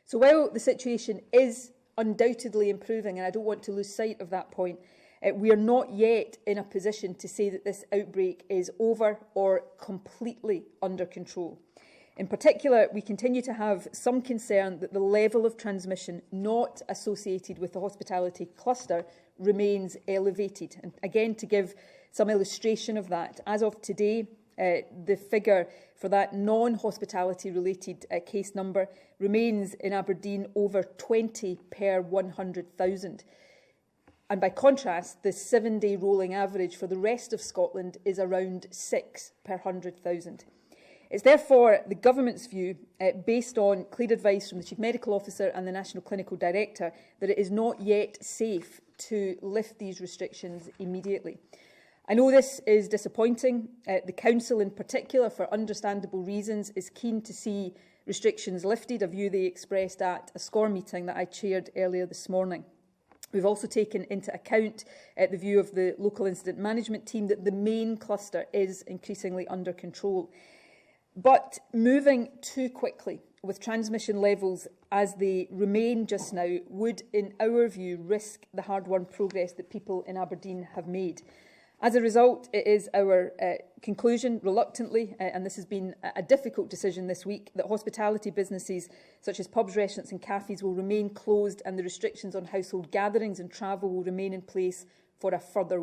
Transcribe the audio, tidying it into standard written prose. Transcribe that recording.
So while the situation is undoubtedly improving, and I don't want to lose sight of that point, we are not yet in a position to say that this outbreak is over or completely under control. In particular, we continue to have some concern that the level of transmission not associated with the hospitality cluster remains elevated. And again, to give some illustration of that, as of today, the figure for that non-hospitality related case number remains in Aberdeen over 20 per 100,000. And by contrast, the 7-day rolling average for the rest of Scotland is around 6 per 100,000. It's therefore the Government's view, based on clear advice from the Chief Medical Officer and the National Clinical Director, that it is not yet safe to lift these restrictions immediately. I know this is disappointing. The Council in particular, for understandable reasons, is keen to see restrictions lifted, a view they expressed at a SCORE meeting that I chaired earlier this morning. We've also taken into account the view of the local incident management team that the main cluster is increasingly under control. But moving too quickly with transmission levels as they remain just now would, in our view, risk the hard-won progress that people in Aberdeen have made. As a result, it is our conclusion, reluctantly, and this has been a difficult decision this week, that hospitality businesses such as pubs, restaurants and cafes will remain closed, and the restrictions on household gatherings and travel will remain in place for a further